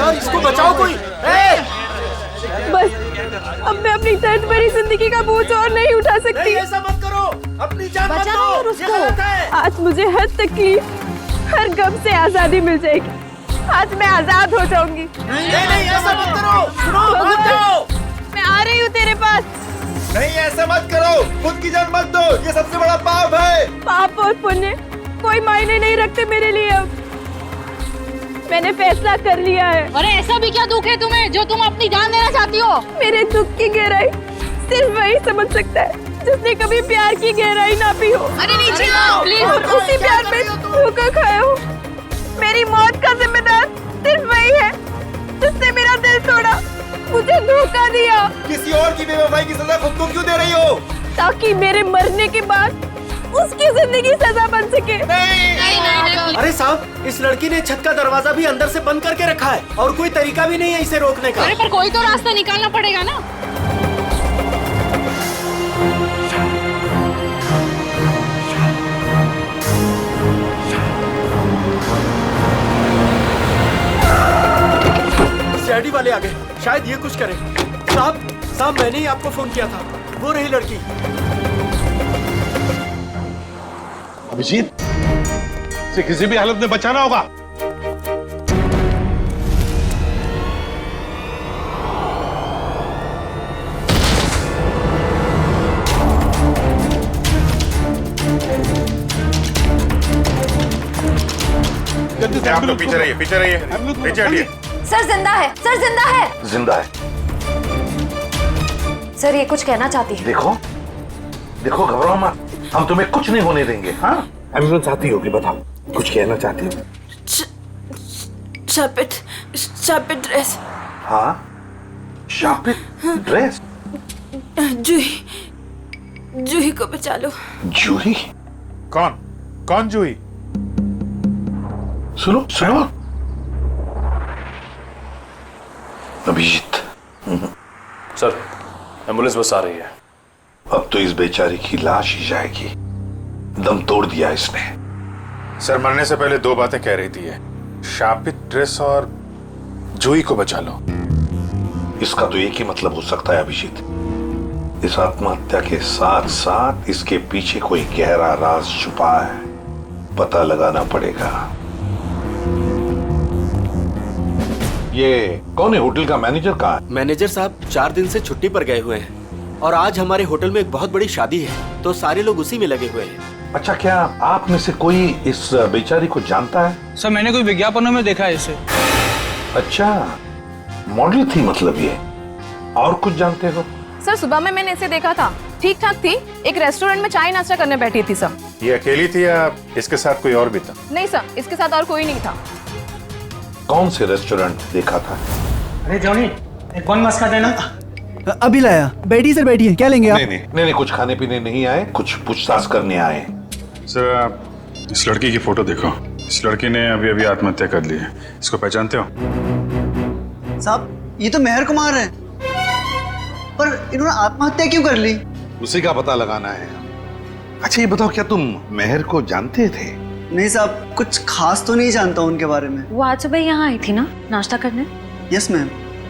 यार, इसको बचाओ कोई। बस अब मैं अपनी दर्द भरी जिंदगी का बोझ और नहीं उठा सकती। ऐसा मत करो, अपनी जान मत दो, ये गलत है। आज मुझे हर तकलीफ, हर गम से आजादी मिल जाएगी। आज मैं आजाद हो जाऊंगी। नहीं ऐसा मत करो, सुनो, मान जाओ। मैं आ रही हूँ तेरे पास। नहीं ऐसा मत करो, खुद की जान मत दो, ये सबसे बड़ा पाप है। पाप और पुण्य कोई मायने नहीं रखते मेरे लिए। अब मैंने फैसला कर लिया है। अरे ऐसा भी क्या दुख है तुम्हें जो तुम अपनी जान देना चाहती हो? मेरे दुख की गहराई सिर्फ वही समझ सकता है जिसने कभी प्यार की गहराई ना पी हो। अरे नीचे आओ प्लीज। और उसी प्यार में धोखा खाया हो। मेरी मौत का जिम्मेदार सिर्फ वही है जिसने मेरा दिल तोड़ा, मुझे धोखा दिया। किसी और की बेवफाई की सजा खुद को क्यों दे रही हो? ताकि मेरे मरने के बाद उसकी जिंदगी सजा बन सके। नहीं। अरे साहब, इस लड़की ने छत का दरवाजा भी अंदर से बंद करके रखा है और कोई तरीका भी नहीं है इसे रोकने का। अरे पर कोई तो रास्ता निकालना पड़ेगा ना। सीआईडी वाले आ गए, शायद ये कुछ करें। साहब मैंने ही आपको फोन किया था, वो रही लड़की। अभिजीत, इसे किसी भी हालत में बचाना होगा। जल्दी से आप लोग पीछे रहिए, पीछे हटिए। सर जिंदा है, सर जिंदा है। जिंदा है। सर ये कुछ कहना चाहती है। देखो घबराओ मत, हम तुम्हें कुछ नहीं होने देंगे। हाँ, एम्बुलेंस आती होगी, बताओ कुछ कहना चाहती हो? शापित ड्रेस। हाँ, शापित ड्रेस। जूही को बचा लो। जूही? कौन जूही? सुनो अभिजीत। सर, एम्बुलेंस बस आ रही है। अब तो इस बेचारी की लाश ही जाएगी, दम तोड़ दिया इसने। सर मरने से पहले दो बातें कह रही थी ये, शापित ड्रेस और जूही को बचा लो। इसका तो एक ही मतलब हो सकता है अभिजीत, इस आत्महत्या के साथ साथ इसके पीछे कोई गहरा राज छुपा है, पता लगाना पड़ेगा। ये कौन है? होटल का मैनेजर कहाँ है? मैनेजर साहब 4 दिन से छुट्टी पर गए हुए हैं और आज हमारे होटल में एक बहुत बड़ी शादी है, तो सारे लोग उसी में लगे हुए हैं। अच्छा, क्या आप में से कोई इस बेचारी को जानता है? सर मैंने कोई विज्ञापनों में देखा है इसे। अच्छा, मॉडल थी मतलब ये। और कुछ जानते हो? सर सुबह में मैंने इसे देखा था, ठीक ठाक थी, एक रेस्टोरेंट में चाय नाश्ता करने बैठी थी सर। ये अकेली थी या इसके साथ कोई और भी था? नहीं सर, इसके साथ और कोई नहीं था। कौन से रेस्टोरेंट देखा था? अरे जॉनी, एक कौन मस्का देना। अभी लाया। बैठिए सर, बैठिए। क्या लेंगे आप? नहीं, कुछ खाने पीने नहीं आए, कुछ पूछताछ करने आए। सर आप इस लड़की की फोटो देखो, इस लड़की ने अभी अभी आत्महत्या कर ली है। इसको पहचानते हो? साहब ये तो मेहर कुमार है, पर इन्होंने आत्महत्या क्यों कर ली? उसी का पता लगाना है। अच्छा ये बताओ, क्या तुम मेहर को जानते थे? नहीं साहब, कुछ खास तो नहीं जानता उनके बारे में। वो आज सुबह यहाँ आई थी ना नाश्ता करने? Yes ma'am.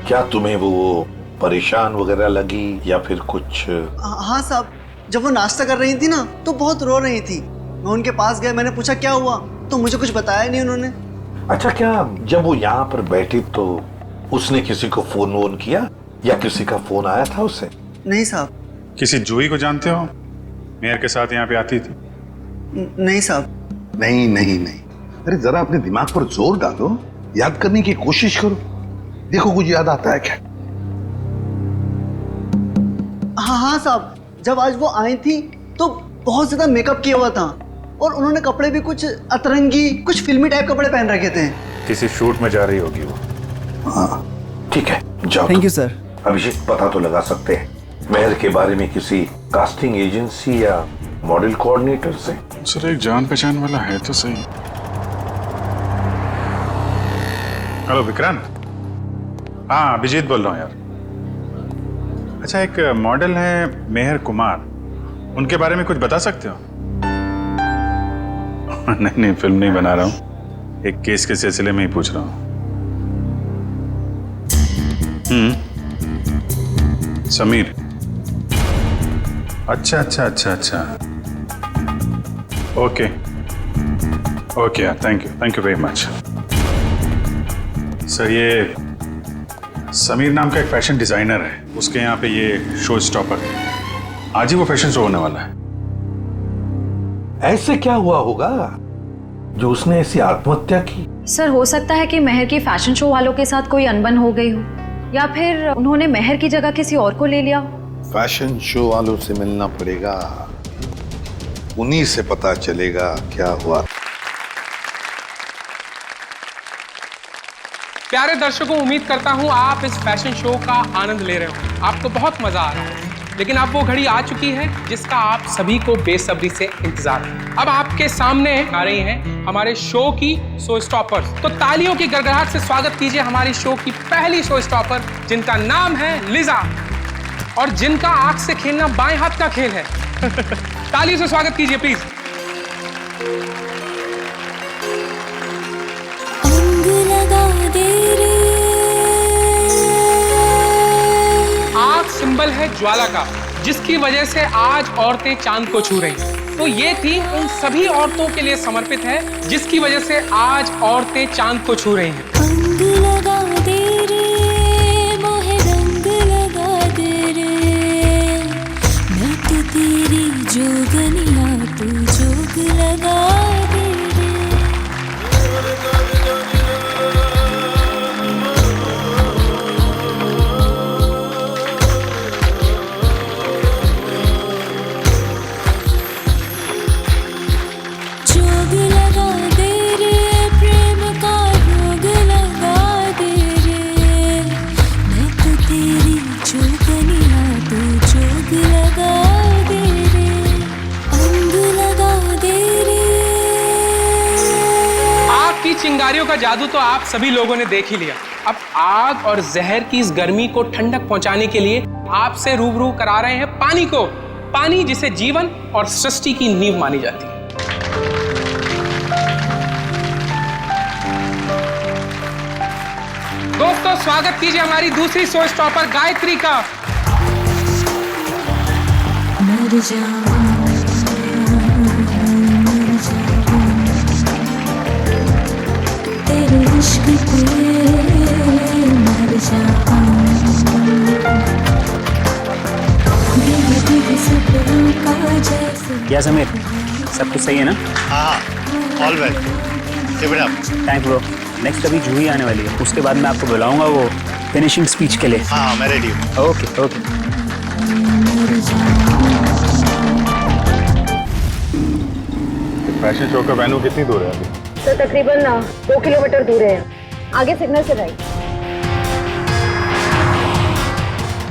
क्या तुम्हें वो परेशान वगैरह लगी या फिर कुछ? हाँ साहब, जब वो नाश्ता कर रही थी ना तो बहुत रो रही थी। मैं उनके पास गया, मैंने पूछा क्या हुआ, तो मुझे कुछ बताया नहीं उन्होंने। अच्छा, क्या जब वो यहाँ पर बैठी तो उसने किसी को फोन वोन किया या किसी का फोन आया था उसे? नहीं साहब। किसी जूही को जानते हो? मेहर के साथ यहाँ पे आती थी? नहीं साहब। नहीं। अरे जरा अपने दिमाग पर जोर डालो, याद करने की कोशिश करो, देखो कुछ याद आता है क्या? हाँ साहब, जब आज वो आई थी तो बहुत ज्यादा मेकअप किया हुआ था और उन्होंने कपड़े भी कुछ अतरंगी, कुछ फिल्मी टाइप कपड़े पहन रखे थे। किसी शूट में जा रही होगी वो। हाँ ठीक है, जाओ। Thank you sir. अभिषेक, पता तो लगा सकते हैं मेहर के बारे में किसी कास्टिंग एजेंसी या मॉडल कोऑर्डिनेटर से? सर एक जान पहचान वाला है तो सही। हेलो विक्रांत। हाँ अभिजीत बोल रहा हूँ यार। अच्छा एक मॉडल है मेहर कुमार, उनके बारे में कुछ बता सकते हो? नहीं फिल्म नहीं बना रहा हूँ, एक केस के सिलसिले में ही पूछ रहा हूँ। समीर। अच्छा अच्छा अच्छा अच्छा। Okay okay, thank you very much. Sir, ये समीर नाम का एक फैशन डिजाइनर है, उसके यहाँ पे ये शो स्टॉपर है। आज ही वो फैशन शो होने वाला है। ऐसे क्या हुआ होगा जो उसने ऐसी आत्महत्या की? सर, हो सकता है कि महर की फैशन शो वालों के साथ कोई अनबन हो गई हो, या फिर उन्होंने महर की जगह किसी और को ले लिया हो। फैशन शो वालों से मिलना पड़ेगा, उन्हीं से पता चलेगा क्या हुआ। प्यारे दर्शकों, उम्मीद करता हूं आप इस फैशन शो का आनंद ले रहे हो, आपको बहुत मजा आ रहा है। लेकिन अब वो घड़ी आ चुकी है जिसका आप सभी को बेसब्री से इंतजार है। अब आपके सामने आ रही हैं हमारे शो की शो स्टॉपर्स। तो तालियों की गड़गड़ाहट से स्वागत कीजिए हमारी शो की पहली शो स्टॉपर, जिनका नाम है लिजा, और जिनका आंख से खेलना बाएं हाथ का खेल है। तालियों से स्वागत कीजिए प्लीज। आग सिंबल है ज्वाला का, जिसकी वजह से आज औरतें चांद को छू रही हैं। तो ये थी उन सभी औरतों के लिए समर्पित है जिसकी वजह से आज औरतें चांद को छू रही हैं। अंग लगा दे रे मोहे, रंग लगा दे रे, मैं तो तेरी जोगनिया, तू जोग लगा दे रे। जोग लगा दे रे, प्रेम का रोग लगा दे रे, मैं तो तेरी जोगनिया, तू जोग लगा दे रे, अंग लगा दे रे। आग की चिंगारियों का जादू तो आप सभी लोगों ने देख ही लिया। अब आग और जहर की इस गर्मी को ठंडक पहुंचाने के लिए आपसे रूबरू करा रहे हैं पानी को, पानी जिसे जीवन और सृष्टि की नींव मानी जाती है। दोस्तों, स्वागत कीजिए हमारी दूसरी शो स्टॉपर गायत्री का। मर जाऊं, मर जाऊं, तेरे इश्क पे मर जाऊं, भीगे भीगे सपनों का जैसे। क्या समीर, सब कुछ सही है ना? हाँ, all well, keep it up. Thank bro. Next अभी जूही आने वाली है, उसके बाद मैं आपको बुलाऊंगा वो फिनिशिंग स्पीच के लिए। हाँ, मैं रेडी हूँ। Okay okay. फैशन शो का वेन्यू कितनी दूर है अभी? सर, तकरीबन 2 किलोमीटर दूर है, आगे सिग्नल से राइट।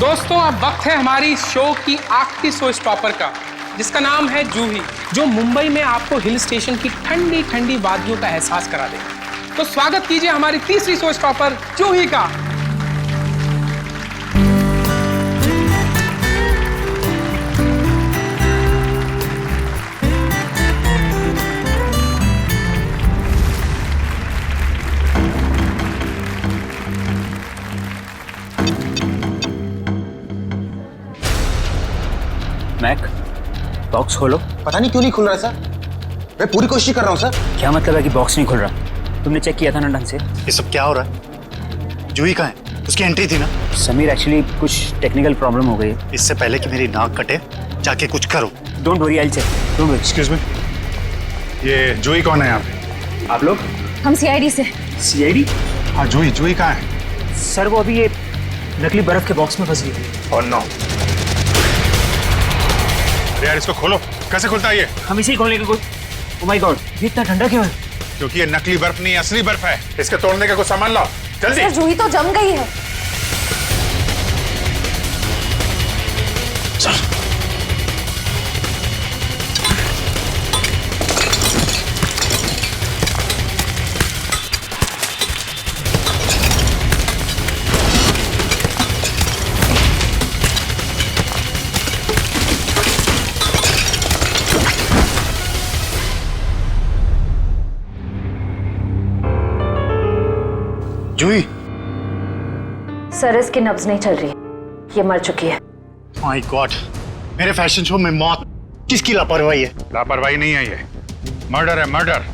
दोस्तों, अब वक्त है हमारी शो की आखिरी शो स्टॉपर का, जिसका नाम है जूही, जो मुंबई में आपको हिल स्टेशन की ठंडी ठंडी वादियों का एहसास करा देगा। तो स्वागत कीजिए हमारी तीसरी शो स्टॉपर जूही का। मैक, बॉक्स खोलो। पता नहीं क्यों नहीं खुल रहा सर, मैं पूरी कोशिश कर रहा हूँ सर। क्या मतलब है कि बॉक्स नहीं खुल रहा? तुमने चेक किया था ना ढंग से? ये सब क्या हो रहा है? जूही कहाँ है? उसकी एंट्री थी ना। समीर, एक्चुअली कुछ टेक्निकल प्रॉब्लम हो गई है। इससे पहले कि मेरी नाक कटे, जाके कुछ करो। Don't worry, I will check. Don't worry. Excuse me, ये जूही कौन है यहाँ पे? आप लोग? हम सीआईडी से। सीआईडी? हाँ, जूही कहाँ है? सर, वो अभी ये नकली बर्फ के बॉक्स में फंस गई थी। और नो यार, इसको खोलो। कैसे खुलता है ये? हम इसे ही खोलने की कोई। ओह माय गॉड, ये इतना ठंडा क्यों है? क्योंकि ये नकली बर्फ नहीं, असली बर्फ है। इसके तोड़ने का कुछ सामान लाओ जल्दी। सर, जूही तो जम गई है। जूही, सर इसकी नब्ज नहीं चल रही, ये मर चुकी है। माय गॉड, मेरे फैशन शो में मौत, किसकी लापरवाही है? लापरवाही नहीं है ये, मर्डर है, मर्डर।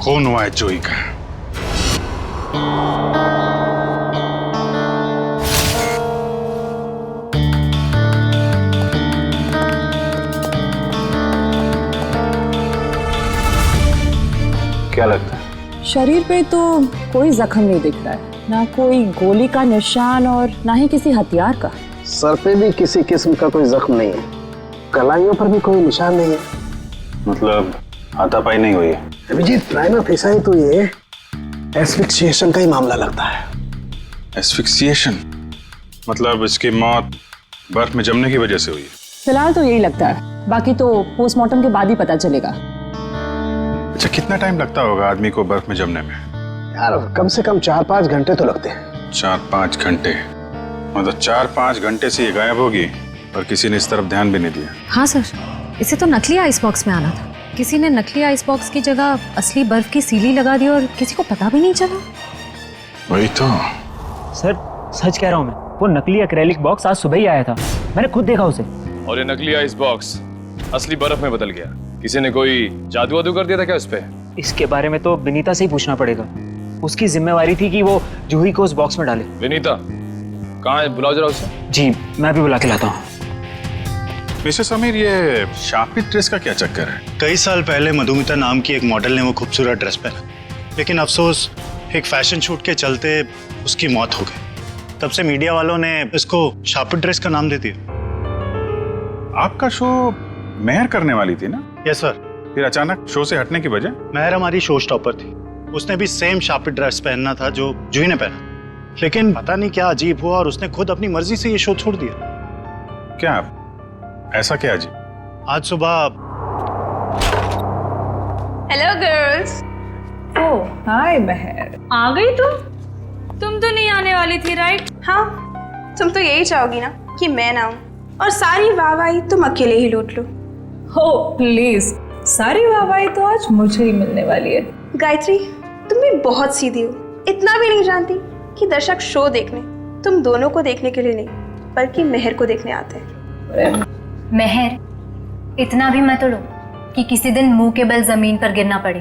खून हुआ है जूही का। क्या लगता है? शरीर पे तो कोई जख्म नहीं दिख रहा है, ना कोई गोली का निशान और ना ही किसी हथियार का। सर पे भी किसी किस्म का कोई जख्म नहीं है, कलाइयों पर भी कोई निशान नहीं है। मतलब हाथापाई नहीं हुई है? अभिजीत, प्राइमा फेसाई तो ये एस्फिक्सिएशन का ही मामला लगता है। एस्फिक्सिएशन मतलब इसकी मौत बर्फ में जमने की वजह से हुई है? फिलहाल तो यही लगता है, बाकी तो पोस्टमार्टम के बाद ही पता चलेगा। अच्छा, कितना टाइम लगता होगा आदमी को बर्फ में जमने में? यार कम से कम 4-5 घंटे तो लगते हैं। 4-5 घंटे? मतलब 4-5 घंटे से ये गायब होगी और किसी ने इस तरफ ध्यान भी नहीं दिया। हाँ सर, इसे तो नकली आइस बॉक्स में आना था। किसी ने नकली आइस बॉक्स की जगह असली बर्फ की सीली लगा दी और किसी को पता भी नहीं चला। वही तो। सर सच कह रहा हूँ मैं, वो नकली एक्रेलिक बॉक्स आज सुबह ही आया था, मैंने खुद देखा उसे। और ये नकली आइस बॉक्स असली बर्फ में बदल गया। किसी ने कोई जादू वादू कर दिया था क्या उस पे? इसके बारे में तो विनीता से ही पूछना पड़ेगा। उसकी जिम्मेवारी थी कि वो जूही को उस बॉक्स में डाले। विनीता कहाँ है? बुलाओ जरा उसे। जी, मैं भी बुला के लाता हूँ। मिस्टर समीर, ये शापित ड्रेस का क्या चक्कर है? कई साल पहले मधुमिता नाम की एक मॉडल ने वो खूबसूरत ड्रेस पहना, लेकिन अफसोस एक फैशन शूट के चलते उसकी मौत हो गई। तब से मीडिया वालों ने इसको शापित ड्रेस का नाम दे दिया। आपका शो मेहर करने वाली थी ना? Yes sir. फिर अचानक शो से हटने की वजह? मेहर हमारी शो स्टॉपर थी, उसने भी सेम शापित ड्रेस पहनना था जो जूही ने पहना, लेकिन पता नहीं क्या अजीब हुआ और उसने खुद अपनी मर्जी से ये शो छोड़ दिया। क्या ऐसा क्या जी? आज सुबह। Hello girls. ओह हाय महर, आ गई तुम तो नहीं आने वाली थी राइट? हाँ, तुम तो यही चाहोगी ना कि मैं ना आऊं और सारी वाहवाही तुम अकेले ही लूट लो। हो प्लीज, सारी वाहवाही तो आज मुझे ही मिलने वाली है। गायत्री, तुम भी बहुत सीधी हो। इतना भी नहीं जानती कि दर्शक शो देखने तुम दोनों को देखने के लिए नहीं बल्कि मेहर को देखने आते हैं। मेहर, इतना भी मत उड़ो कि किसी दिन मुंह के बल जमीन पर गिरना पड़े।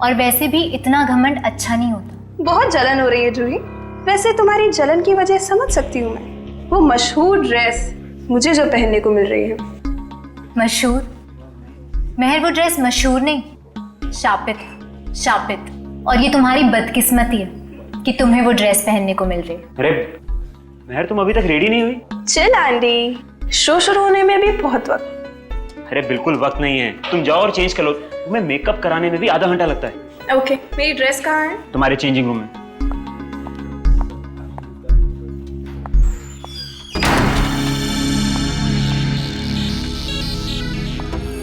और वैसे भी इतना घमंड अच्छा नहीं होता। बहुत जलन हो रही है जूही। वैसे तुम्हारी जलन की वजह समझ सकती हूँ मैं। वो मशहूर ड्रेस मुझे जो पहनने को मिल रही है। मशहूर? मेहर, वो ड्रेस मशहूर नहीं, शापित है, शापित। और ये तुम्हारी बदकिस्मती है कि तुम्हें वो ड्रेस पहनने को मिल रही है। अरे मेहर, तुम अभी तक रेडी नहीं हुई? चिल आंटी, शो शुरू होने में भी बहुत वक्त। अरे बिल्कुल वक्त नहीं है, तुम जाओ और चेंज कर लो। तुम्हें मेकअप कराने में भी आधा घंटा लगता है। ओके, मेरी ड्रेस कहाँ है? तुम्हारे चेंजिंग रूम में।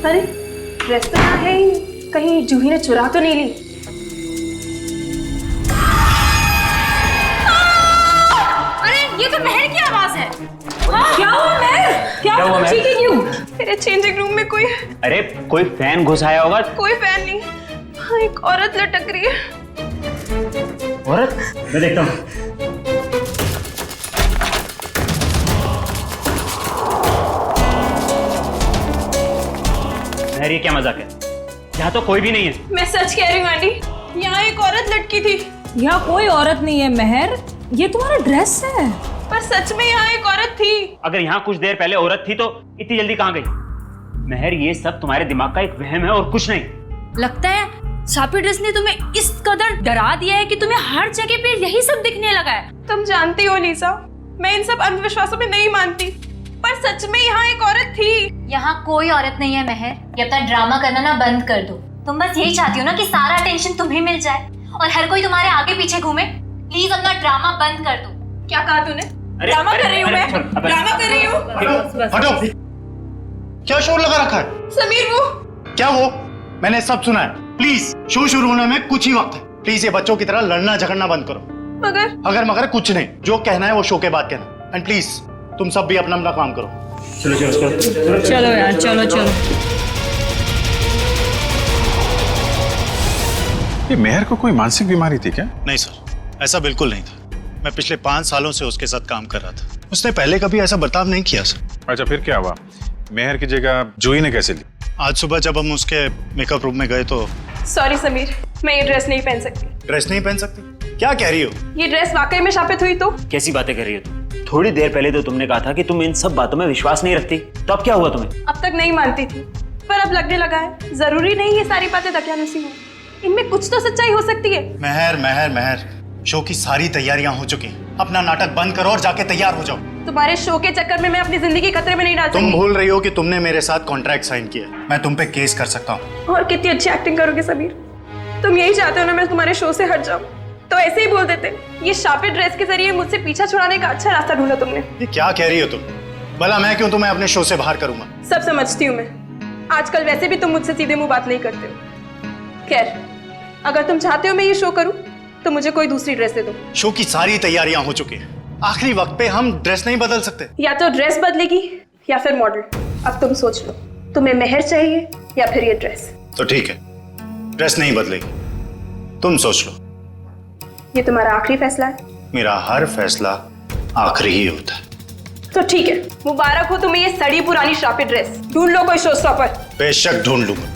अरे ड्रेस तो यहाँ है ही, कहीं जूही ने चुरा तो नहीं ली? अरे ये तो मेहर की आवाज है। क्या हुआ महर? क्या हुआ? चीखी क्यों? मेरे चेंजिंग रूम में कोई है। अरे कोई फैन घुस आया होगा। कोई फैन नहीं, हाँ एक औरत लटक रही है। औरत? मैं देखता हूँ। मेहर, ये क्या मजाक है? यहाँ तो कोई भी नहीं है। मैं सच कह रही हूँ आंटी, यहाँ एक औरत लटकी थी। यहाँ कोई औरत नहीं है महर, ये तुम्हारा ड्रेस है। पर सच में यहाँ एक औरत थी। अगर यहाँ कुछ देर पहले औरत थी तो इतनी जल्दी कहाँ गई? मेहर, ये सब तुम्हारे दिमाग का एक वहम है और कुछ नहीं। लगता है शापित ड्रेस ने तुम्हें इस कदर डरा दिया है कि तुम्हें हर जगह पे यही सब दिखने लगा है। तुम जानती हो लीसा, मैं इन सब अंधविश्वासों में नहीं मानती, पर सच में यहाँ एक औरत थी। यहाँ कोई औरत नहीं है मेहर, ये अपना ड्रामा करना ना बंद कर दो। तुम बस यही चाहती हो ना कि सारा टेंशन तुम्हें मिल जाए और हर कोई तुम्हारे आगे पीछे घूमे। प्लीज अपना ड्रामा बंद कर दो। क्या कहा तूने? ड्रामा कर रही हूँ मैं, ड्रामा कर रही हूँ। हटो, क्या शोर लगा रखा है? समीर वो क्या? वो मैंने सब सुना है। प्लीज, शो शुरू होने में कुछ ही वक्त है। प्लीज ये बच्चों की तरह लड़ना झगड़ना बंद करो। मगर कुछ नहीं, जो कहना है वो शो के बाद कहना। एंड प्लीज तुम सब भी अपना अपना काम करो। चलो यार, चलो चलो। ये मेहर को कोई मानसिक बीमारी थी क्या? नहीं सर, ऐसा बिल्कुल नहीं था। मैं पिछले 5 सालों से उसके साथ काम कर रहा था। उसने पहले कभी ऐसा बर्ताव नहीं किया सर। अच्छा फिर क्या हुआ? मेहर की जगह जूही ने कैसे ली? आज सुबह जब हम उसके मेकअप रूम में गए तो। सॉरी समीर, मैं ये ड्रेस नहीं पहन सकती। ड्रेस नहीं पहन सकती? क्या कह रही हो? ये ड्रेस वाकई में शापित हुई तो? कैसी बातें कर रही हो तुम? थोड़ी देर पहले तो तुमने कहा था कि तुम इन सब बातों में विश्वास नहीं रखती, तो अब क्या हुआ तुम्हें? अब तक नहीं मानती थी, पर अब लगने लगा है। जरूरी नहीं ये सारी बातें दकियानुसी हो, इनमें कुछ तो सच्चाई हो सकती है। महर महर महर, शो की सारी तैयारियां हो चुकी। अपना नाटक बंद करो और जाके तैयार हो जाओ। तुम्हारे शो के चक्कर में मैं अपनी जिंदगी खतरे में नहीं डाल सकती। तुम भूल रही हो कि तुमने मेरे साथ कॉन्ट्रैक्ट साइन किया। मैं तुम पे केस कर सकता हूँ। और कितनी अच्छी एक्टिंग करोगे समीर। तुम यही चाहते हो ना मैं तुम्हारे शो से हट जाऊं, तो ऐसे ही बोल देते। ये शापित ड्रेस के जरिए मुझसे पीछा छुड़ाने का अच्छा रास्ता ढूंढा तुमने। ये क्या कह रही हो तुम? भला मैं क्यों तुम्हें अपने शो से बाहर करूंगा? सब समझती हूँ मैं। आजकल वैसे भी तुम मुझसे सीधे मुंह बात नहीं करते हो। खैर, अगर तुम चाहते हो मैं ये शो करूं, तो मुझे कोई दूसरी ड्रेस दे दो। शो की सारी तैयारियां हो चुकी हैं। आखिरी वक्त पे हम ड्रेस नहीं बदल सकते। या तो ड्रेस बदलेगी या फिर मॉडल। अब तुम सोच लो, तुम्हें मेहर चाहिए या फिर ये ड्रेस? तो ठीक है, ड्रेस नहीं बदलेगी, तुम सोच लो। ये तुम्हारा आखिरी फैसला है? मेरा हर फैसला आखिरी ही होता है। तो ठीक है, मुबारक हो तुम्हें ये सड़ी पुरानी शापित ड्रेस। ढूंढ लो कोई शो स्टॉपर। बेशक ढूंढ लूंगा।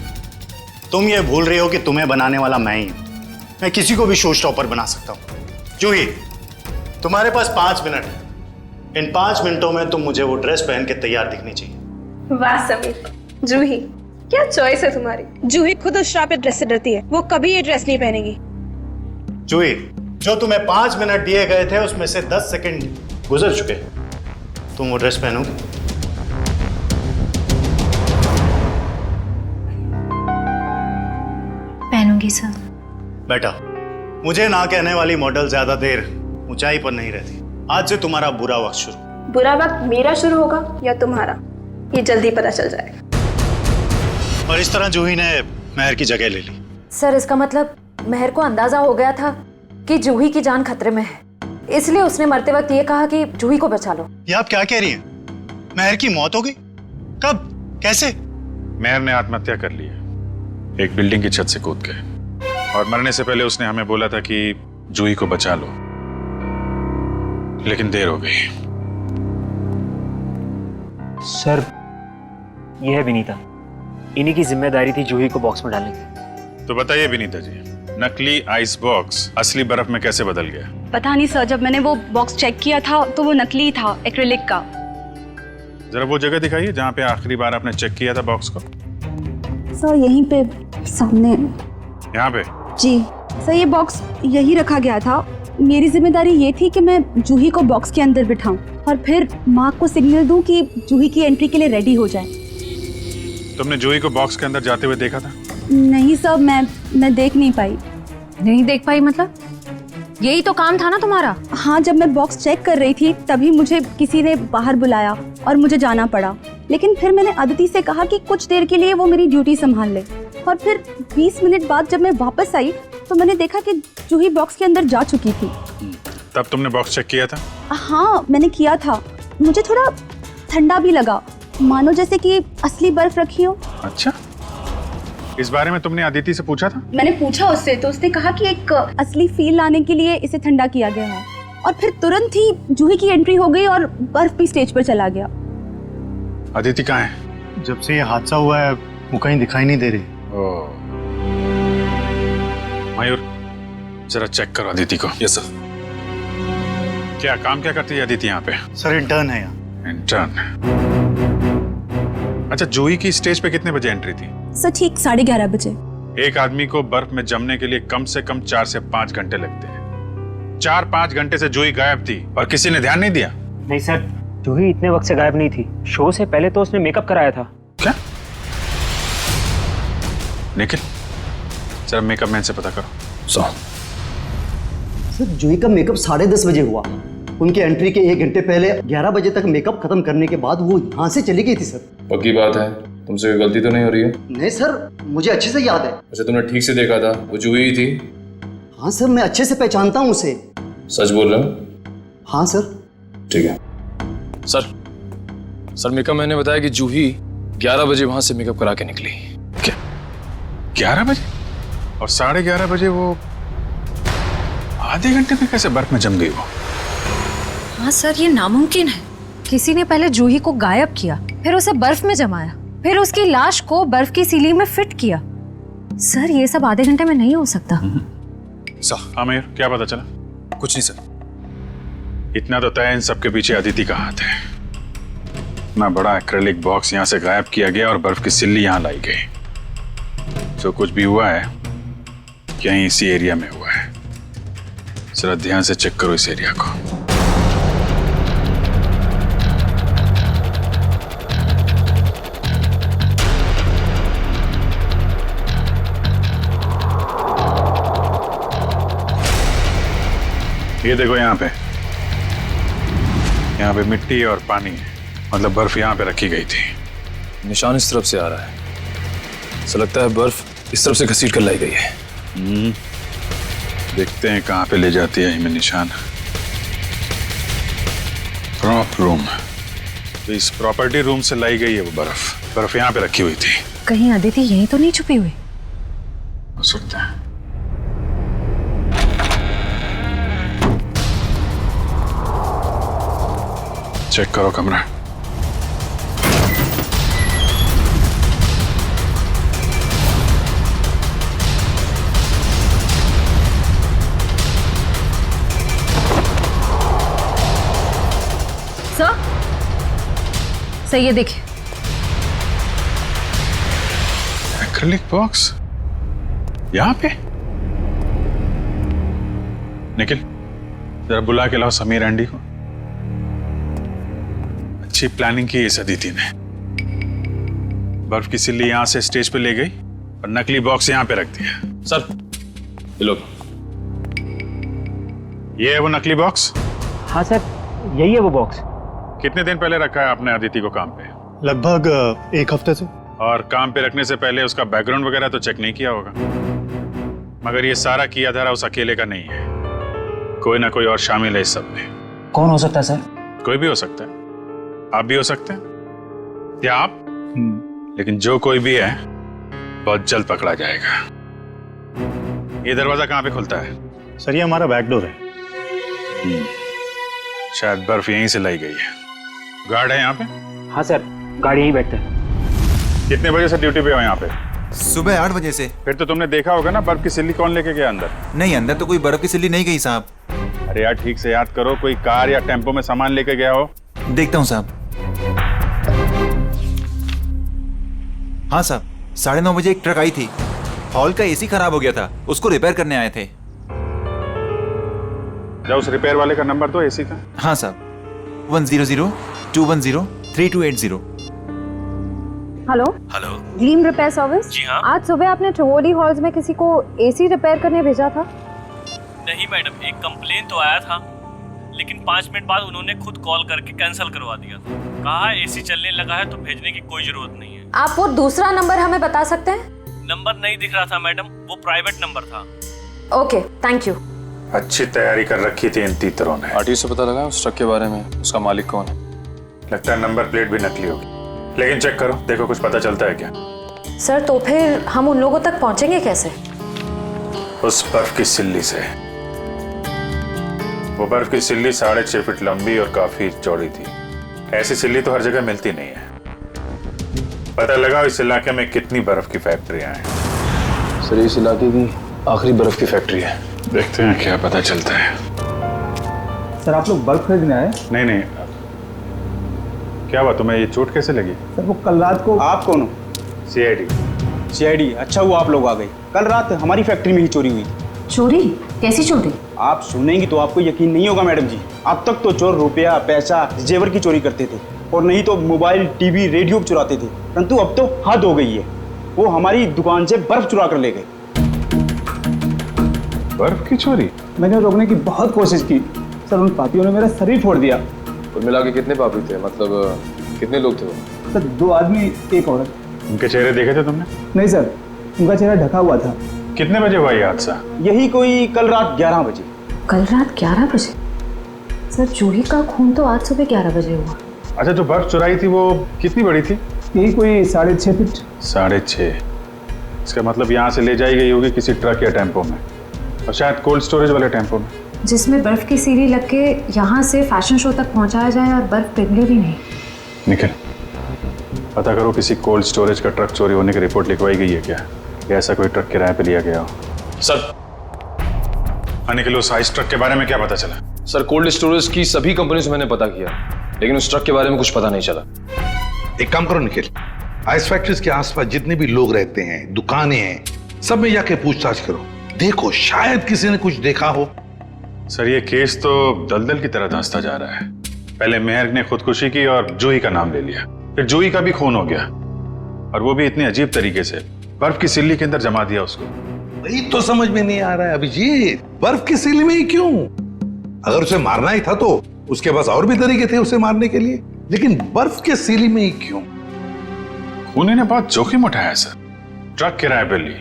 तुम ये भूल रही हो कि तुम्हें बनाने वाला मैं ही हूं। मैं किसी को भी शो स्टॉपर बना सकता हूं। जूही, तुम्हारे पास 5 मिनट है। इन 5 मिनटों में तुम मुझे वो ड्रेस पहन के तैयार दिखनी चाहिए। वाह समीर, जूही क्या चॉइस है तुम्हारी। जूही खुद उस शापित ड्रेस से डरती है, वो कभी ये ड्रेस नहीं पहनेगी। जूही, जो तुम्हें 5 मिनट दिए गए थे उसमें से 10 सेकंड गुजर चुके। तुम वो ड्रेस पहनोगी? पहनूंगी सर। बेटा, मुझे ना कहने वाली मॉडल ज्यादा देर ऊंचाई पर नहीं रहती। आज से तुम्हारा बुरा वक्त शुरू। बुरा वक्त मेरा शुरू होगा या तुम्हारा, ये जल्दी पता चल जाएगा। और इस तरह जूही ने महर की जगह ले ली। सर इसका मतलब महर को अंदाजा हो गया था कि जूही की जान खतरे में है, इसलिए उसने मरते वक्त ये कहा कि जूही को बचा लो। ये आप क्या कह रही हैं? महर की मौत हो गई? कब? कैसे? महर ने आत्महत्या कर ली है, एक बिल्डिंग की छत से कूद के। और मरने से पहले उसने हमें बोला था कि जूही को बचा लो, लेकिन देर हो गई। सर, यह है विनीता। इन्हीं की जिम्मेदारी थी जूही को बॉक्स में डालने की। तो बताइए विनीता जी, नकली आइस बॉक्स असली बर्फ में कैसे बदल गया? पता नहीं सर, जब मैंने वो बॉक्स चेक किया था तो वो नकली था, एक्रिलिक का। जरा वो जगह दिखाइए जहाँ पे आखिरी बार आपने चेक किया था बॉक्स को। सर यहीं पे सामने। यहाँ पे? जी सर, ये बॉक्स यही रखा गया था। मेरी जिम्मेदारी ये थी कि मैं जूही को बॉक्स के अंदर बिठाऊं और फिर माँ को सिग्नल दूं कि जूही की एंट्री के लिए रेडी हो जाए। तुमने जूही को बॉक्स के अंदर जाते हुए देखा था? नहीं सर, मैं देख नहीं पाई। नहीं देख पाई मतलब? यही तो काम था ना तुम्हारा। हाँ, जब मैं बॉक्स चेक कर रही थी तभी मुझे किसी ने बाहर बुलाया और मुझे जाना पड़ा। लेकिन फिर मैंने अदिति से कहा कि कुछ देर के लिए वो मेरी ड्यूटी संभाल ले। और फिर 20 मिनट बाद जब मैं वापस आई तो मैंने देखा कि जूही बॉक्स के अंदर जा चुकी थी। तब तुमने बॉक्स चेक किया था? हाँ, मैंने किया था। मुझे थोड़ा ठंडा भी लगा, मानो जैसे कि असली बर्फ रखी हो। अच्छा, इस बारे में तुमने अदिति से पूछा था? मैंने पूछा उससे, तो उसने कहा कि एक असली फील लाने के लिए इसे ठंडा किया गया है। और फिर तुरंत ही जूही की एंट्री हो गई और बर्फ भी स्टेज पर चला गया। अदिति कहाँ है? जब से ये हादसा हुआ है वो कहीं दिखाई नहीं दे रही। मयूर, जरा चेक करो अदिति को। Yes sir. क्या काम क्या करती है अदिति यहाँ पे? सर इंटर्न है यहाँ। इंटर्न? अच्छा, जूही की स्टेज पे कितने बजे एंट्री थी? सर ठीक 11:30 बजे। एक आदमी को बर्फ में जमने के लिए कम से कम 4 से 5 घंटे लगते हैं। 4-5 घंटे से जूही गायब थी और किसी ने ध्यान नहीं दिया? नहीं सर, जूही इतने वक्त से गायब नहीं थी। शो से पहले तो उसने मेकअप कराया था। क्या? निखिल, जरा मेकअप मैन से पता करो। सर जूही का मेकअप 10:30 बजे हुआ। उनकी एंट्री के 1 घंटे पहले 11 बजे तक मेकअप खत्म करने के बाद वो यहाँ से चली गई थी सर। पक्की बात है? तुमसे कोई गलती तो नहीं हो रही है? नहीं सर, मुझे अच्छे से याद है। अच्छा, तुमने ठीक से देखा था वो जूही ही थी? हाँ सर, मैं अच्छे से पहचानता हूँ उसे। सच बोल रहे हो? हाँ सर। ठीक है सर, मेकअप मैंने बताया कि जूही 11 बजे वहां से मेकअप करा के निकली। क्या 11 बजे? और 11:30 बजे वो आधे घंटे में कैसे बर्फ में जम गई वो? हाँ सर, ये नामुमकिन है। किसी ने पहले जूही को गायब किया, फिर उसे बर्फ में जमाया, फिर उसकी लाश को बर्फ की सीलिंग में फिट किया। सर ये सब आधे घंटे में नहीं हो सकता। आमिर, क्या पता चला? कुछ नहीं सर। इतना तो तय इन सबके पीछे अदिति का हाथ है। इतना बड़ा एक्रेलिक बॉक्स यहाँ से गायब किया गया और बर्फ की सिल्ली यहाँ लाई गई। जो कुछ भी हुआ है यहीं इसी एरिया में हुआ है। जरा ध्यान से चेक करो इस एरिया को। ये देखो यहाँ पे मिट्टी और पानी है, मतलब बर्फ यहाँ पे रखी गई थी। निशान इस तरफ से आ रहा है, ऐसा लगता है बर्फ इस तरफ से घसीट कर लाई गई है। देखते हैं कहाँ पे ले जाती है हमें निशान। प्रॉप रूम, तो इस प्रॉपर्टी रूम से लाई गई है वो बर्फ यहाँ पे रखी हुई थी। कहीं अदिति यहीं तो नहीं छुपी हुई? हो सकता है। चेक करो कमरा। सर ये देखिए, एक्रिलिक बॉक्स यहाँ पे। निखिल, जरा बुला के लाओ समीर एंडी को। अच्छी प्लानिंग की इस अदिति ने। बर्फ की सिल्ली यहां से स्टेज पे ले गई और नकली बॉक्स यहां पे रख दिया। सर ये लो। ये है वो नकली बॉक्स? हाँ सर, यही है वो बॉक्स। कितने दिन पहले रखा है आपने अदिति को काम पे? लगभग 1 हफ्ते से। और काम पे रखने से पहले उसका बैकग्राउंड वगैरह तो चेक नहीं किया होगा। मगर ये सारा किया धरा उस अकेले का नहीं है, कोई ना कोई और शामिल है इस सब में। कौन हो सकता है सर? कोई भी हो सकता है, आप भी हो सकते हैं या आप। लेकिन जो कोई भी है बहुत जल्द पकड़ा जाएगा। ये दरवाजा कहाँ पे खुलता है? सर ये हमारा बैक डोर है। शायद बर्फ यहीं से लाई गई है। गार्ड है यहाँ पे? हाँ सर, गाड़ी यहीं बैठता है। कितने बजे से ड्यूटी पे हो यहाँ पे? सुबह 8 बजे से। फिर तो तुमने देखा होगा ना बर्फ की सिल्ली कौन लेके गया अंदर? नहीं, अंदर तो कोई बर्फ की सिल्ली नहीं गई साहब। अरे यार ठीक से याद करो, कोई कार या टेम्पो में सामान लेके गया हो? देखता हूँ साहब। हाँ साहब, 9:30 बजे एक ट्रक आई थी। हॉल का एसी खराब हो गया था, उसको रिपेयर करने आए थे। जाओ उस रिपेयर वाले का नंबर दो एसी का। हाँ साहब, 100-210-3280। Hello hello, gleam repair service. जी हाँ। आज सुबह आपने ठोली हॉल्स में किसी को एसी रिपेयर करने भेजा था? नहीं मैडम, एक कंप्लेन तो आया था, लेकिन 5 मिनट बाद उन्होंने खुद कॉल करके कैंसिल करवा दिया था। कहा एसी चलने लगा है तो भेजने की कोई जरूरत नहीं है। आप वो दूसरा नंबर हमें बता सकते हैं? नंबर नहीं दिख रहा था मैडम, वो प्राइवेट नंबर था। Okay, thank you. अच्छी तैयारी कर रखी थी इन तीतरों ने। आरटीओ से पता लगा उस ट्रक के बारे में, उसका मालिक कौन है? लगता है नंबर प्लेट भी नकली होगी, लेकिन चेक करो, देखो कुछ पता चलता है क्या। सर तो फिर हम उन लोगों तक पहुंचेंगे कैसे? उस बर्फ की सिल्ली से। वो बर्फ की सिल्ली 6.5 फीट लंबी और काफी चौड़ी थी। ऐसी सिल्ली तो हर जगह मिलती नहीं है। पता लगा इस इलाके में कितनी बर्फ की फैक्ट्रियां हैं। सर इस इलाके की आखिरी बर्फ की फैक्ट्री है। देखते हैं क्या पता चलता है। सर आप लोग बर्फ खरीदने आए? नहीं, क्या हुआ, तुम्हें ये चोट कैसे लगी? सर वो कल रात को। आप कौन हो? सीआईडी। अच्छा हुआ आप लोग आ गए। कल रात हमारी फैक्ट्री में ही चोरी हुई। चोरी? कैसी चोरी? आप सुनेंगी तो आपको यकीन नहीं होगा मैडम जी। अब तक तो चोर रुपया, पैसा, जेवर की चोरी करते थे और नहीं तो मोबाइल, टीवी, रेडियो चुराते थे, परंतु अब तो हद हो गई है। वो हमारी दुकान से बर्फ चुरा कर ले गए। बर्फ की चोरी? मैंने रोकने की बहुत कोशिश की सर, उन पापियों ने मेरा शरीर फोड़ दिया। कुल मिला के कितने पापी थे, मतलब कितने लोग थे वो? सर 2 आदमी, 1 औरत। उनके चेहरे देखे थे तुमने? नहीं सर, उनका चेहरा ढका हुआ था। कितने बजे हुआ ये हादसा? यही कोई कल रात 11 बजे। कल रात 11 बजे? सर जूही का खून तो आज सुबह 11 बजे हुआ। अच्छा, जो बर्फ चुराई थी वो कितनी बड़ी थी? यही कोई 6.5 फीट। 6.5? इसका मतलब यहाँ से ले जाई गई होगी किसी ट्रक या टेम्पो में, और शायद कोल्ड स्टोरेज वाले टेम्पो में। जिसमें बर्फ की सीढ़ी लग के यहाँ से फैशन शो तक पहुँचाया जाए और बर्फ पिघले भी नहीं। निखिल, पता करो किसी कोल्ड स्टोरेज का ट्रक चोरी होने की रिपोर्ट लिखवाई गई है क्या, या ऐसा कोई ट्रक किराए पे लिया गया हो? सर। निखिल, उस आइस ट्रक के बारे में क्या पता चला? सर, कोल्ड स्टोरेज की सभी कंपनियों से मैंने पता किया, लेकिन उस ट्रक के बारे में कुछ पता नहीं चला। एक काम करो निखिल, आइस फैक्ट्रीज के आसपास जितने भी लोग रहते हैं, दुकानें हैं, सब में जाके पूछताछ करो। देखो शायद किसी ने कुछ देखा हो। सर, ये केस तो दलदल की तरह धंसता जा रहा है। पहले मेहर ने खुदकुशी की और जूही का नाम ले लिया, फिर जूही का भी खून हो गया, और वो भी इतनी अजीब तरीके से। बर्फ की सिल्ली के अंदर जमा दिया उसको। वही तो समझ में नहीं आ रहा है अभिजीत, बर्फ की सिल्ली में ही क्यों? अगर उसे मारना ही था तो उसके पास और भी तरीके थे उसे मारने के लिए, लेकिन बर्फ के सिल्ली में ही क्यों? खूनी ने बहुत जोखिम उठाया सर। ट्रक किराए पर ली,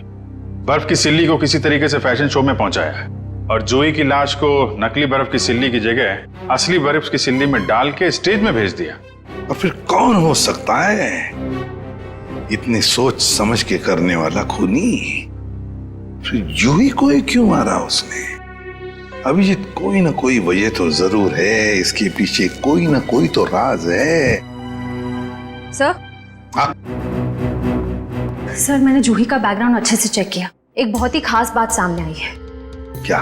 बर्फ की सिल्ली को किसी तरीके से फैशन शो में पहुंचाया है, और जूही की लाश को नकली बर्फ की सिल्ली की जगह असली बर्फ की सिल्ली में डाल के स्टेज में भेज दिया। और फिर कौन हो सकता है इतनी सोच समझ के करने वाला खूनी? फिर जूही को ही क्यों मारा उसने? अभिजीत, कोई ना कोई वजह तो जरूर है, इसके पीछे कोई ना कोई तो राज है। सर? हाँ? सर, मैंने जूही का बैकग्राउंड अच्छे से चेक किया। एक बहुत ही खास बात सामने आई है। क्या?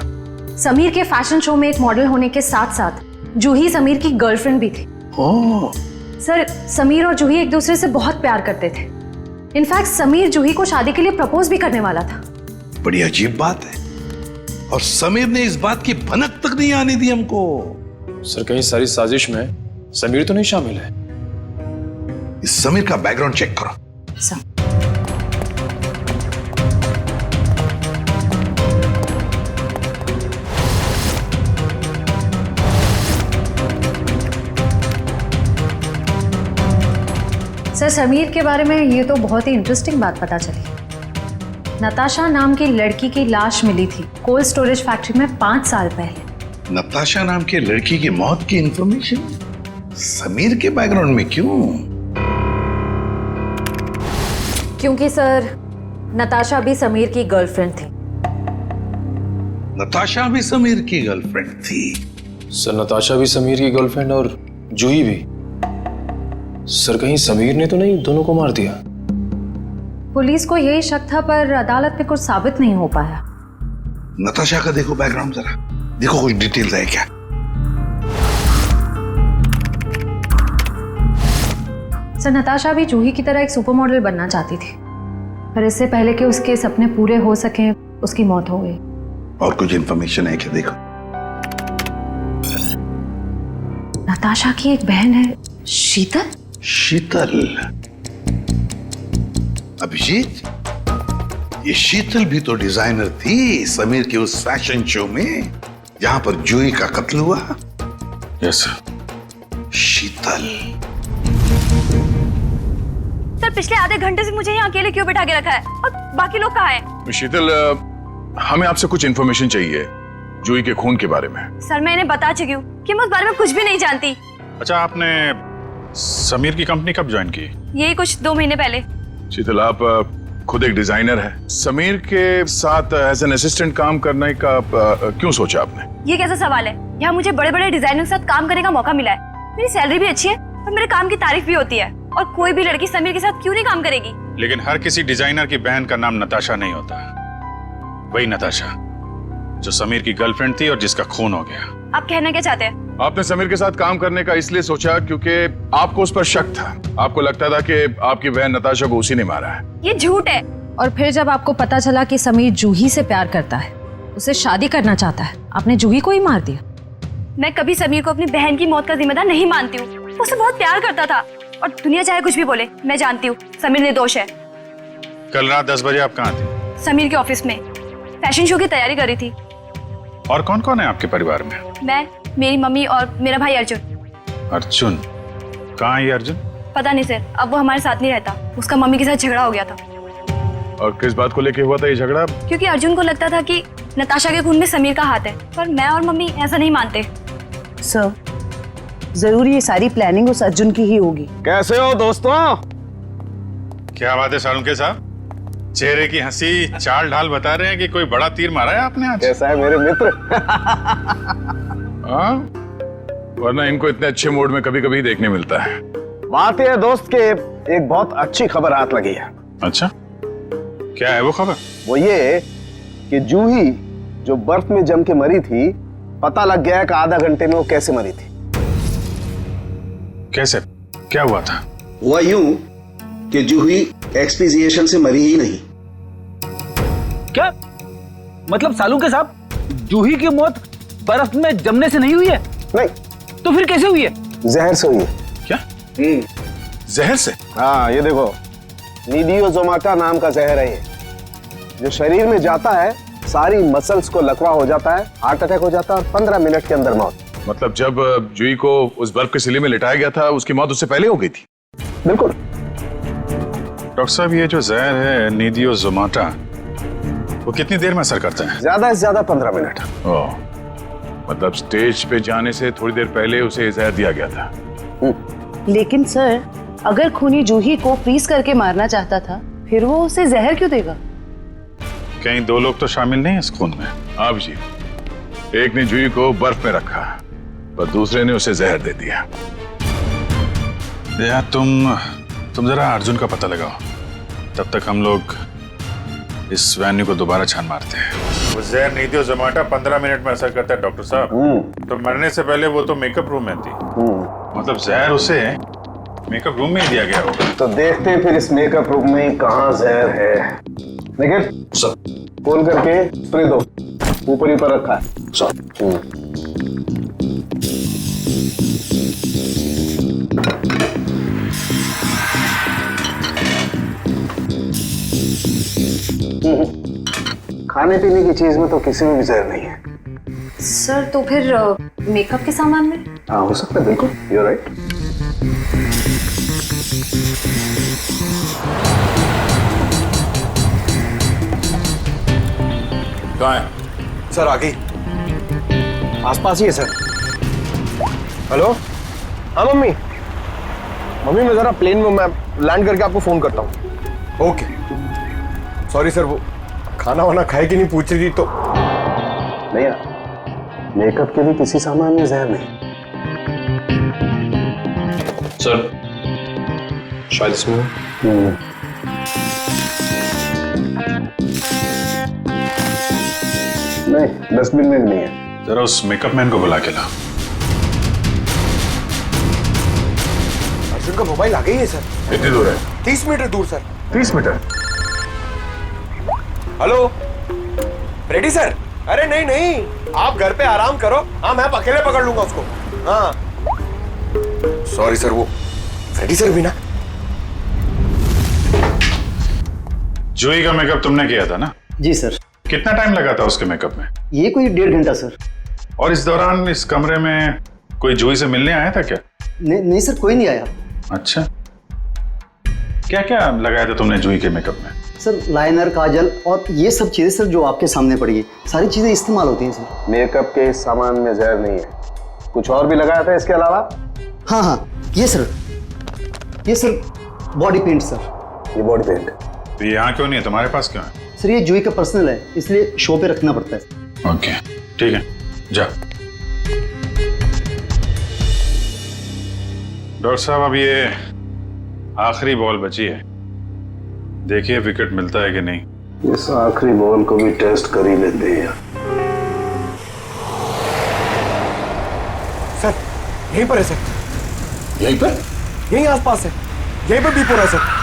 समीर के फैशन शो में एक मॉडल होने के साथ साथ जूही समीर की गर्लफ्रेंड भी थी। ओह। सर, समीर और जूही एक दूसरे से बहुत प्यार करते थे। इनफैक्ट समीर जूही को शादी के लिए प्रपोज भी करने वाला था। बड़ी अजीब बात है, और समीर ने इस बात की भनक तक नहीं आने दी हमको। सर, कहीं सारी साजिश में समीर तो नहीं शामिल है? इस समीर का बैकग्राउंड चेक करो। सर। सर, समीर के बारे में ये तो बहुत ही इंटरेस्टिंग बात पता चली। नताशा नाम की लड़की की लाश मिली थी कोल्ड स्टोरेज फैक्ट्री में 5 साल पहले। नताशा नाम के लड़की की मौत की इंफॉर्मेशन समीर के बैकग्राउंड में क्यों? क्योंकि सर, नताशा भी समीर की गर्लफ्रेंड थी। नताशा भी समीर की गर्लफ्रेंड थी? सर, नताशा भी समीर की गर्लफ्रेंड और जूही भी। सर, कहीं समीर ने तो नहीं दोनों को मार दिया? पुलिस को यही शक था, पर अदालत में कुछ साबित नहीं हो पाया। नताशा का देखो बैकग्राउंड जरा, देखो कुछ डिटेल्स है क्या? सर, नताशा भी जूही की तरह एक सुपर मॉडल बनना चाहती थी, पर इससे पहले कि उसके सपने पूरे हो सके उसकी मौत हो गई। और कुछ इंफॉर्मेशन है क्या? देखो। नताशा की एक बहन है, शीतल। शीतल? अभिजीत, ये शीतल भी तो डिजाइनर थी समीर के उस फैशन शो में जहां पर जूही का कत्ल हुआ। Yes sir. शीतल। सर, पिछले आधे घंटे से मुझे यहाँ अकेले क्यों बिठा के रखा है, और बाकी लोग कहाँ हैं? शीतल, हमें आपसे कुछ इन्फॉर्मेशन चाहिए जूही के खून के बारे में। सर, मैं इन्हें बता चुकी हूँ कि मैं उस बारे में कुछ भी नहीं जानती। अच्छा, आपने समीर की कंपनी कब ज्वाइन की? यही कुछ 2 महीने पहले। शीतल, आप खुद एक डिजाइनर है, समीर के साथ एज एन असिस्टेंट काम करने का क्यों सोचा आपने? ये कैसा सवाल है? यहाँ मुझे बड़े बड़े डिजाइनर के साथ काम करने का मौका मिला है, मेरी सैलरी भी अच्छी है और मेरे काम की तारीफ भी होती है, और कोई भी लड़की समीर के साथ क्यों नहीं काम करेगी? लेकिन हर किसी डिजाइनर की बहन का नाम नताशा नहीं होता। वही नताशा जो समीर की गर्लफ्रेंड थी और जिसका खून हो गया। आप कहना क्या चाहते हैं? आपने समीर के साथ काम करने का इसलिए सोचा क्योंकि आपको उस पर शक था। आपको लगता था कि आपकी बहन नताशा को उसी ने मारा है। ये झूठ है। और फिर जब आपको पता चला कि समीर जूही से प्यार करता है, उसे शादी करना चाहता है, आपने जूही को ही मार दिया। मैं कभी समीर को अपनी बहन की मौत का जिम्मेदार नहीं मानती हूँ। वो उसे बहुत प्यार करता था, और दुनिया चाहे कुछ भी बोले, मैं जानती हूँ समीर निर्दोष है। कल रात 10 बजे आप कहाँ थे? समीर के ऑफिस में फैशन शो की तैयारी कर रही थी। और कौन कौन है आपके परिवार में? मैं, मेरी मम्मी और मेरा भाई अर्जुन। अर्जुन? कहाँ है ये अर्जुन? पता नहीं सर, अब वो हमारे साथ नहीं रहता। उसका मम्मी के साथ झगड़ा हो गया था। और किस बात को लेके हुआ था ये झगड़ा? क्योंकि अर्जुन को लगता था कि नताशा के खून में समीर का हाथ है, पर मैं और मम्मी ऐसा नहीं मानते। सर, जरूर ये सारी प्लानिंग उस अर्जुन की ही होगी। कैसे हो दोस्तों? क्या बात है सालुंके साहब? चेहरे की हंसी चाल ढाल बता रहे हैं कि कोई बड़ा तीर मारा है आपने आज। कैसा है मेरे मित्र? हाँ, वरना इनको इतने अच्छे मूड में कभी कभी देखने मिलता है। बात यह है दोस्त के एक बहुत अच्छी खबर हाथ लगी है। अच्छा, क्या है वो खबर? वो ये कि जूही जो बर्फ में जम के मरी थी, पता लग गया कि आधा घंटे में वो कैसे मरी थी। कैसे? क्या हुआ था? हुआ यूं कि जूही एक्सपीजिएशन से मरी ही नहीं। क्या मतलब सालू के साहब, जूही की मौत बर्फ में जमने से नहीं हुई है? नहीं। तो फिर कैसे हुई है? जहर से हुई है। क्या? जहर से? हाँ, ये देखो, नीडियोजोमाटा नाम का जहर है ये, जो शरीर में जाता है सारी मसल्स को लकवा हो जाता है, हार्ट अटैक हो जाता है और 15 मिनट के अंदर मौत। मतलब जब जूही को उस बर्फ के सिले में लिटाया गया था, उसकी मौत उससे पहले हो गई थी? बिल्कुल। डॉक्टर साहब, ये जो जहर है नीडियोजोमाटा, वो कितनी देर में असर करता है? ज्यादा से ज्यादा 15 मिनट। ओह, मतलब स्टेज पे जाने से थोड़ी देर पहले उसे जहर दिया गया था। लेकिन सर, अगर खूनी जूही को फ्रीज करके मारना चाहता था, फिर वो उसे जहर क्यों देगा? कहीं दो लोग तो शामिल नहीं है इस खून में। आप जी, एक ने जूही को बर्फ में रखा पर दूसरे ने उसे जहर दे दिया। यार तुम जरा अर्जुन का पता लगाओ, तब तक हम लोग इस वैन्यू को दोबारा छान मारते हैं। वो जहर नीडियोजोमाटा 15 मिनट में असर करता है डॉक्टर साहब। तो मरने से पहले वो तो मेकअप रूम में थी, मतलब जहर उसे मेकअप रूम में ही दिया गया होगा। तो देखते हैं फिर इस मेकअप रूम में कहाँ जहर है। लेकिन खोल करके स्प्रे दो, ऊपर ही पर रखा है। खाने पीने की चीज में तो किसी में भी जहर नहीं है। सर, तो फिर मेकअप के सामान में? हाँ, हो सकता है, बिल्कुल, यू राइट। कहाँ है? सर, आगे आसपास ही है सर। हेलो, हाँ मम्मी, मैं जरा प्लेन में, मैं लैंड करके आपको फोन करता हूँ। ओके। सॉरी सर, वो खाना वाना खाए कि नहीं पूछ रही थी तो। नहीं यार, मेकअप के लिए किसी सामान में जहर नहीं। सर, शायद इसमें। नहीं, डस्टबिन में भी नहीं है। जरा उस मेकअप मैन को बुला के ला। अर्जुन का मोबाइल आ गई है सर। कितनी दूर है? 30 मीटर दूर sir. 30 metre? Hello, ready sir? अरे नहीं नहीं, आप घर पे आराम करो। हाँ, मैं अकेले पकड़ लूंगा उसको। हाँ सॉरी सर, वो रेडी सर भी ना। जूही का मेकअप तुमने किया था ना? जी सर। कितना टाइम लगा था उसके मेकअप में? ये कोई 1.5 घंटा सर। और इस दौरान इस कमरे में कोई जूही से मिलने आया था क्या? नहीं सर, कोई नहीं आया। अच्छा, क्या क्या लगाया था तुमने जूही के मेकअप में? सर, लाइनर, काजल और ये सब चीजें सर जो आपके सामने पड़ी है, सारी चीजें इस्तेमाल होती हैं सर। मेकअप के इस सामान में जहर नहीं है। कुछ और भी लगाया था इसके अलावा? हाँ, ये सर बॉडी पेंट सर। ये बॉडी पेंट तो यहाँ क्यों नहीं है, तुम्हारे पास क्यों है? सर, ये जूही का पर्सनल है, इसलिए शो पे रखना पड़ता है। ओके, ठीक है, जा। डॉक्टर साहब, अब ये आखिरी बॉल बची है, देखिए विकेट मिलता है कि नहीं। इस आखिरी बॉल को भी टेस्ट कर ही लेते हैं। सर, यहीं पर है सर। यहीं पर? यहीं आसपास है, यहीं पर बीप हो रहा है सर।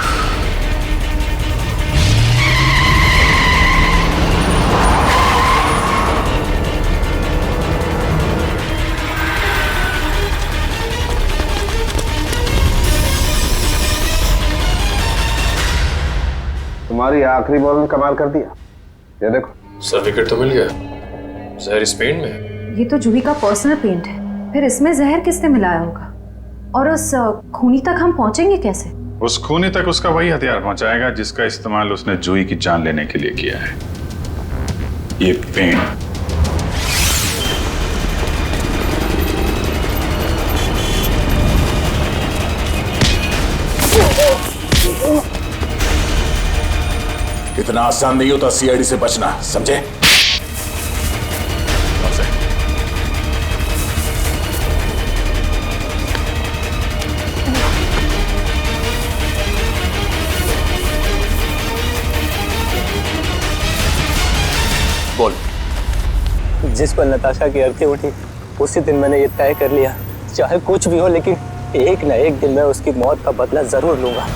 तुम्हारी आखिरी बॉल ने कमाल कर दिया। ये देखो सर, विकेट तो मिल गया। जहर इस पेंट में है। ये तो जूही का पर्सनल पेंट है, फिर इसमें जहर किसने मिलाया होगा? और उस खूनी तक हम पहुंचेंगे कैसे? उस खूनी तक उसका वही हथियार पहुंचाएगा जिसका इस्तेमाल उसने जूही की जान लेने के लिए किया है, ये पेंट। इतना आसान नहीं होता सीआईडी से बचना, समझे? बोल। जिस पर नताशा की अर्थी उठी उसी दिन मैंने ये तय कर लिया, चाहे कुछ भी हो लेकिन एक न एक दिन मैं उसकी मौत का बदला जरूर लूंगा।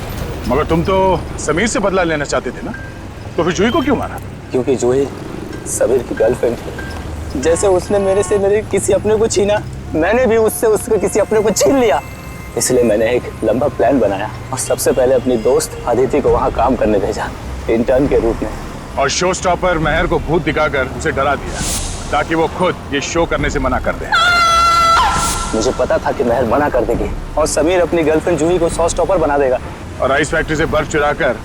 मगर तुम तो समीर से बदला लेना चाहते थे ना, तो फिर जूही को क्यों मारा? क्योंकि जूही समीर की गर्लफ्रेंड थी। जैसे उसने मेरे से मेरे किसी अपने को छीना, मैंने भी उससे उसके किसी अपने को छीन लिया। इसलिए मैंने एक लंबा प्लान बनाया और सबसे पहले अपनी दोस्त अदिति को वहाँ काम करने भेजा, इंटर्न के रूप में। और शो स्टॉपर मेहर को भूत दिखाकर उसे डरा दिया ताकि वो खुद ये शो करने से मना कर दे। मुझे पता था कि मेहर मना कर देगी और समीर अपनी गर्लफ्रेंड जूही को शो स्टॉपर बना देगा। और आइस फैक्ट्री से बर्फ चुराकर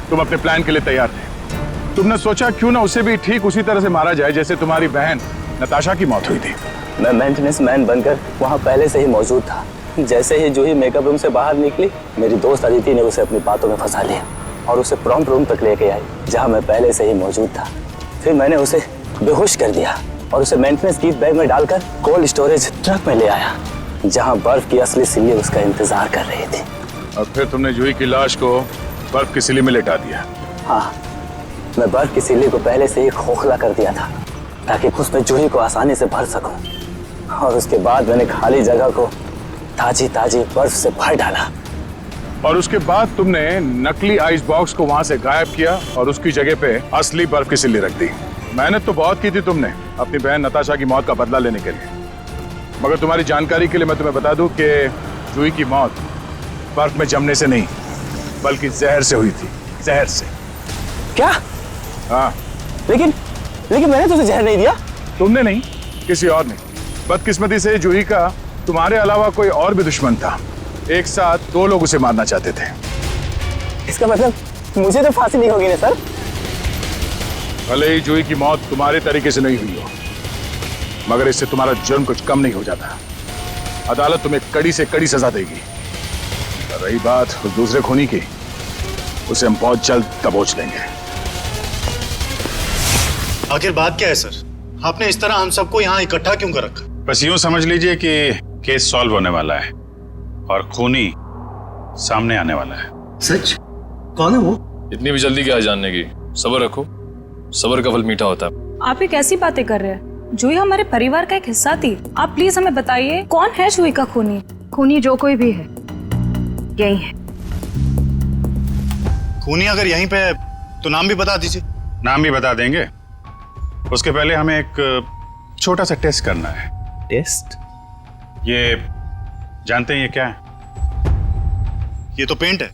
तुम अपने प्लान के लिए तैयार थे। तुमने सोचा क्यों ना उसे भी ठीक उसी तरह से मारा जाए जैसे तुम्हारी बहन नताशा की मौत हुई थी। मैं मेंटेनेंस मैन बनकर वहाँ पहले से ही मौजूद था। जैसे ही जूही मेकअप रूम से बाहर निकली, मेरी दोस्त अदिति ने उसे अपनी बातों में फंसा लिया और उसे प्रॉम्प्ट रूम तक लेके आई जहाँ मैं पहले से ही मौजूद था। फिर मैंने उसे बेहोश कर दिया और उसे मेंटेनेंस गिफ्ट बैग में डालकर कोल्ड स्टोरेज ट्रक में ले आया जहाँ बर्फ की असली सिल्ली उसका इंतजार कर रही थी। और फिर तुमने जूही की लाश को बर्फ की सिल्ली में लेटा दिया। हाँ, मैं बर्फ की सिल्ली को पहले से ही खोखला कर दिया था ताकि उसमें जूही को आसानी से भर सकूं। और उसके बाद मैंने खाली जगह को ताजी ताजी बर्फ से भर डाला। और उसके बाद तुमने नकली आइस बॉक्स को वहां से गायब किया और उसकी जगह पे असली बर्फ की सिल्ली रख दी। मेहनत तो बहुत की थी तुमने अपनी बहन नताशा की मौत का बदला लेने के लिए, मगर तुम्हारी जानकारी के लिए मैं तुम्हें बता दूं कि जूही की मौत बर्फ में जमने से नहीं बल्कि जहर से हुई थी। जहर से। क्या? हाँ। लेकिन मैंने तुझे जहर नहीं दिया। तुमने नहीं, किसी और ने। बदकिस्मती से जूही का तुम्हारे अलावा कोई और भी दुश्मन था। एक साथ दो लोग उसे मारना चाहते थे। इसका मतलब मुझे तो फांसी नहीं होगी ना सर? भले ही जूही की मौत तुम्हारे तरीके से नहीं हुई हो, मगर इससे तुम्हारा जुर्म कुछ कम नहीं हो जाता। अदालत तुम्हें कड़ी से कड़ी सजा देगी। और रही बात उस दूसरे खूनी की, उसे हम बहुत जल्द दबोच लेंगे। आखिर बात क्या है सर? आपने इस तरह हम सबको यहाँ इकट्ठा क्यों कर रखा? बस यूं समझ लीजिए कि केस सॉल्व होने वाला है और खूनी सामने आने वाला है। सच? कौन है वो? इतनी भी जल्दी क्या है जानने की? सब्र रखो, सब्र का फल मीठा होता है। आप ये कैसी बातें कर रहे हैं? जूही हमारे परिवार का एक हिस्सा थी। आप प्लीज हमें बताइए कौन है जूही का खूनी? खूनी जो कोई भी है यही है। खूनी अगर यहीं पे है तो नाम भी बता दीजिए। नाम भी बता देंगे, उसके पहले हमें एक छोटा सा टेस्ट करना है। टेस्ट? ये जानते हैं ये क्या है? ये तो पेंट है।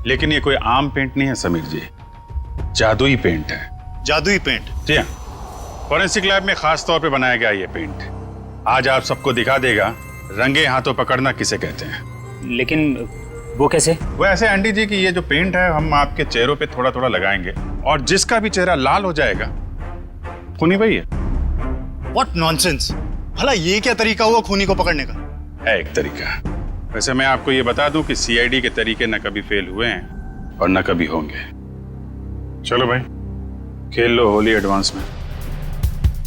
लेकिन ये कोई आम पेंट नहीं है समीर जी, जादुई पेंट है। जादुई पेंट? जी हाँ, फॉरेंसिक लैब में खास तौर पे बनाया गया ये पेंट। आज आप सबको दिखा देगा रंगे हाथों पकड़ना किसे कहते हैं। लेकिन वो कैसे? वो ऐसे आंटी जी कि ये जो पेंट है हम आपके चेहरों पे थोड़ा थोड़ा लगाएंगे और जिसका भी चेहरा लाल हो जाएगा खूनी वही है। What nonsense! भला ये क्या तरीका हुआ खूनी को पकड़ने का? है एक तरीका। वैसे मैं आपको ये बता दूं कि सीआईडी के तरीके न कभी फेल हुए हैं और न कभी होंगे। चलो भाई खेल लो होली एडवांस में।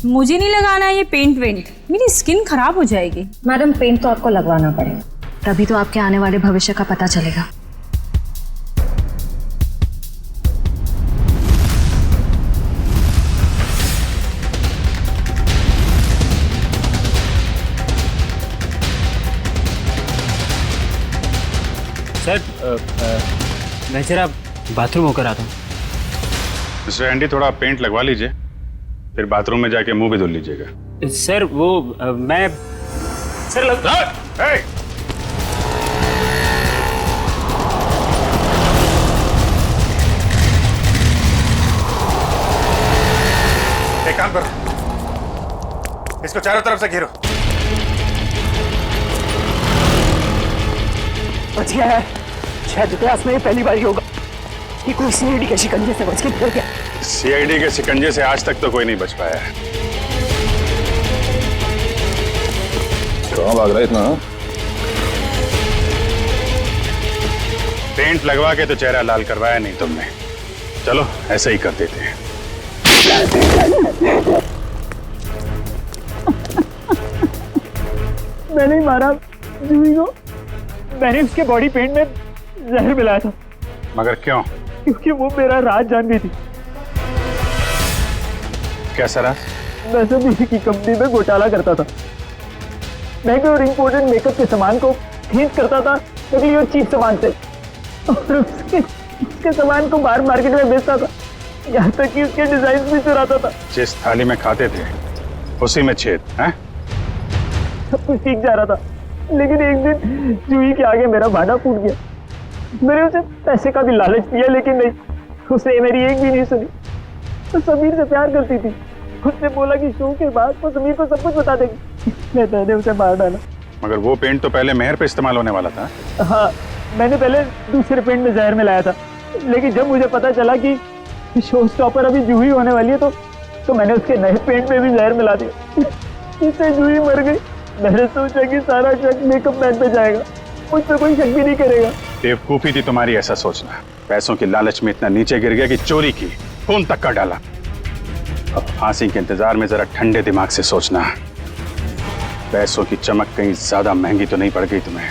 मुझे नहीं लगाना ये पेंट वेंट, मेरी स्किन खराब हो जाएगी। मैडम पेंट तो आपको लगवाना पड़ेगा, तभी तो आपके आने वाले भविष्य का पता चलेगा। सर मैं जरा बाथरूम होकर आता हूँ। मिस्टर एंडी थोड़ा पेंट लगवा लीजिए, फिर बाथरूम में जाके मुंह भी धुल लीजिएगा। सर वो मैं सर एक काम करो, इसको चारों तरफ से घेरो। बचिया है, शायद इतिहास में पहली बार होगा कि कोई सीआईडी के शिकंजे से बच के निकल गया। सीआईडी के शिकंजे से आज तक तो कोई नहीं बच पाया है। कहाँ भाग रहा है इतना? पेंट लगवा के तो चेहरा लाल करवाया नहीं तुमने, चलो ऐसे ही कर देते हैं। मैंने ही मारा जूही को। मैंने उसके बॉडी पेंट में जहर मिलाया था। मगर क्यों? क्योंकि वो मेरा राज जानती थी। कैसा राज? मैं सब इसी की कंपनी में घोटाला करता था। महंगे और इम्पोर्टेंट मेकअप के सामान को खींच करता था नकली और चीप सामान से, और उसके सामान को बाहर मार्केट में बेचता था, यहाँ तक कि उसके डिजाइन भी चुराता था। जिस थाली में खाते थे उसी में छेद है? सब कुछ ठीक जा रहा था, लेकिन एक दिन जूही के आगे मेरा भांडा फूट गया। मैंने उसे पैसे का भी लालच दिया, लेकिन नहीं, उसने मेरी एक भी नहीं सुनी। तो समीर से प्यार करती थी। उसने बोला कि शो के बाद वो समीर को सब कुछ बता देगी। मैंने उसे मार डाला। मगर वो पेंट तो पहले मेहर पे इस्तेमाल होने वाला था। हाँ, मैंने पहले दूसरे पेंट में जहर मिलाया था, लेकिन जब मुझे पता चला कि शो स्टॉपर अभी जूही होने वाली है तो मैंने उसके नए पेंट में भी जहर मिला दिया। इससे जूही मर गई। मैंने सोचा कि सारा शक मेकअप मैन पे जाएगा, मुझ पे कोई शक भी नहीं करेगा। बेवकूफी थी तुम्हारी ऐसा सोचना। पैसों की लालच में इतना नीचे गिर गया कि चोरी की, खून तक कर डाला। अब फांसी के इंतजार में जरा ठंडे दिमाग से सोचना। पैसों की चमक कहीं ज्यादा महंगी तो नहीं पड़ गई तुम्हें?